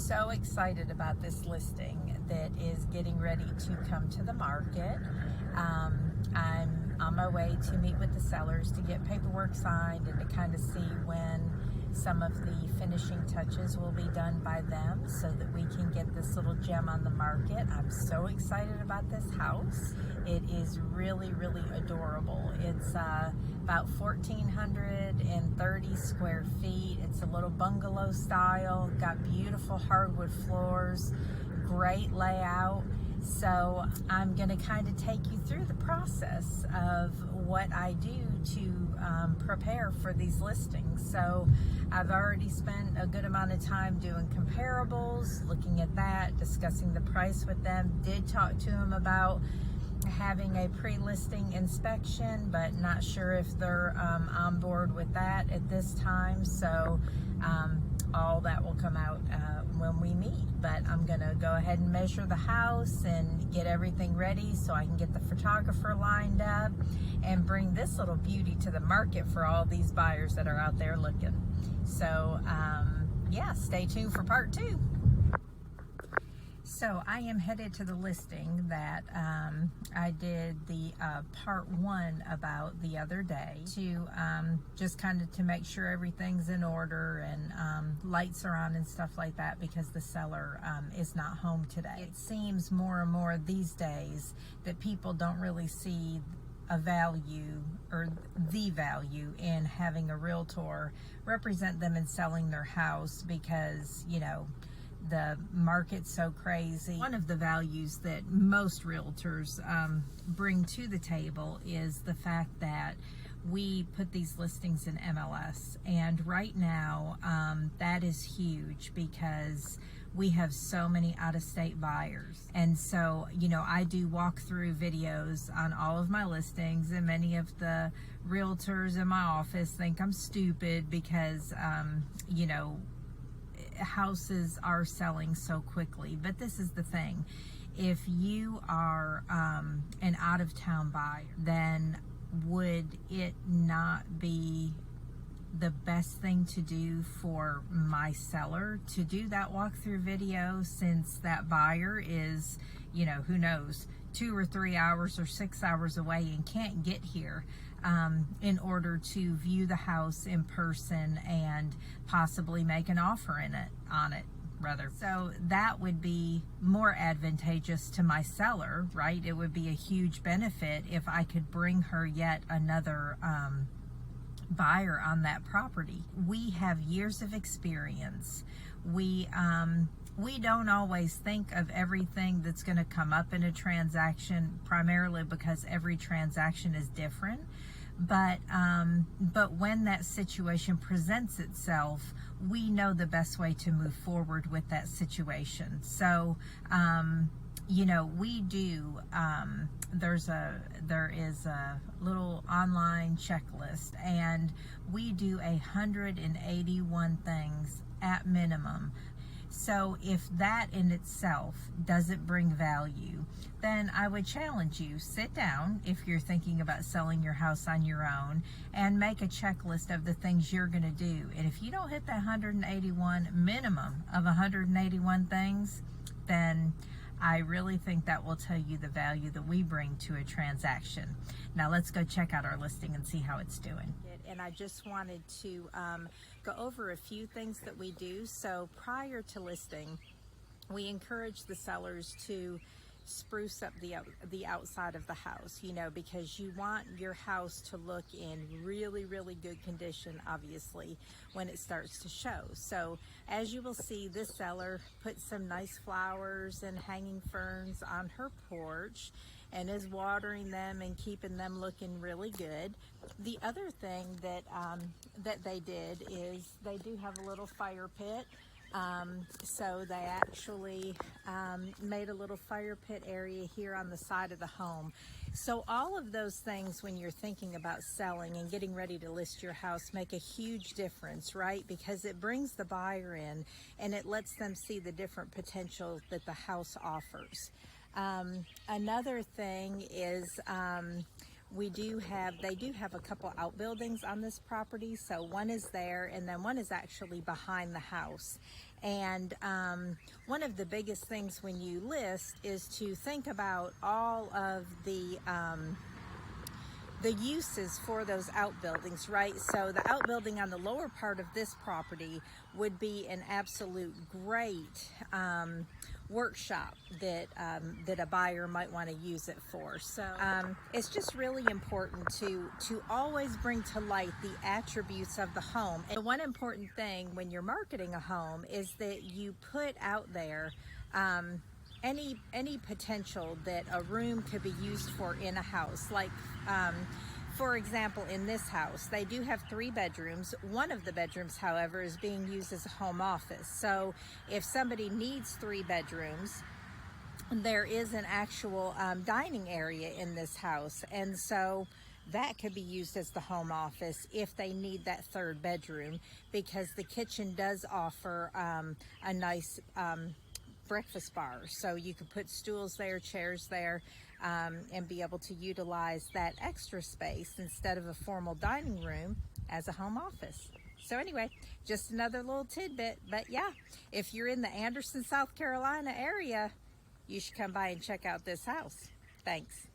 so excited about this listing that is getting ready to come to the market. I'm on my way to meet with the sellers to get paperwork signed and to kind of see when some of the finishing touches will be done by them so that we can get this little gem on the market. I'm so excited about this house. It is really, really adorable. It's about 1,430 square feet. It's a little bungalow style, got beautiful hardwood floors, great layout. So I'm going to kind of take you through the process of what I do to prepare for these listings. So I've already spent a good amount of time doing comparables, looking at that, discussing the price with them. Did talk to them about having a pre-listing inspection, but not sure if they're on board with that at this time. So all that will come out when we meet. But I'm gonna go ahead and measure the house and get everything ready so I can get the photographer lined up and bring this little beauty to the market for all these buyers that are out there looking. So yeah, stay tuned for part 2. So I am headed to the listing that I did the part 1 about the other day to just kind of to make sure everything's in order and lights are on and stuff like that, because the seller is not home today. It seems more and more these days that people don't really see a value or the value in having a realtor represent them in selling their house, because, you know, the market's so crazy. One of the values that most realtors bring to the table is the fact that we put these listings in MLS, and right now that is huge because we have so many out-of-state buyers. And so, you know, I do walkthrough videos on all of my listings, and many of the realtors in my office think I'm stupid because you know, houses are selling so quickly. But this is the thing, if you are an out-of-town buyer, then would it not be the best thing to do for my seller to do that walkthrough video, since that buyer is, you know, who knows, 2 or 3 hours or 6 hours away and can't get here in order to view the house in person and possibly make an offer on it. So that would be more advantageous to my seller, right? It would be a huge benefit if I could bring her yet another buyer on that property. We have years of experience. We don't always think of everything that's going to come up in a transaction, primarily because every transaction is different. But when that situation presents itself, we know the best way to move forward with that situation. So, you know, we do, there is a little online checklist, and we do 181 things at minimum. So if that in itself doesn't bring value, then I would challenge you, sit down if you're thinking about selling your house on your own and make a checklist of the things you're going to do. And if you don't hit that 181 minimum of 181 things, then I really think that will tell you the value that we bring to a transaction. Now let's go check out our listing and see how it's doing. And I just wanted to go over a few things that we do. So prior to listing, we encourage the sellers to spruce up the outside of the house, you know, because you want your house to look in really, really good condition, obviously, when it starts to show. So as you will see, this seller put some nice flowers and hanging ferns on her porch and is watering them and keeping them looking really good. The other thing that that they did is they do have a little fire pit. So they actually made a little fire pit area here on the side of the home. So all of those things, when you're thinking about selling and getting ready to list your house, make a huge difference, right? Because it brings the buyer in and it lets them see the different potential that the house offers. Another thing is they do have a couple outbuildings on this property. So one is there, and then one is actually behind the house. And one of the biggest things when you list is to think about all of the uses for those outbuildings, right? So the outbuilding on the lower part of this property would be an absolute great workshop that that a buyer might want to use it for. So it's just really important to always bring to light the attributes of the home. And one important thing when you're marketing a home is that you put out there any potential that a room could be used for in a house. Like for example, in this house, they do have 3 bedrooms. One of the bedrooms, however, is being used as a home office. So if somebody needs 3 bedrooms, there is an actual dining area in this house. And so that could be used as the home office if they need that 3rd bedroom, because the kitchen does offer a nice breakfast bar. So you could put stools there, chairs there, and be able to utilize that extra space instead of a formal dining room as a home office. So anyway, just another little tidbit. But yeah, if you're in the Anderson, South Carolina area, you should come by and check out this house. Thanks.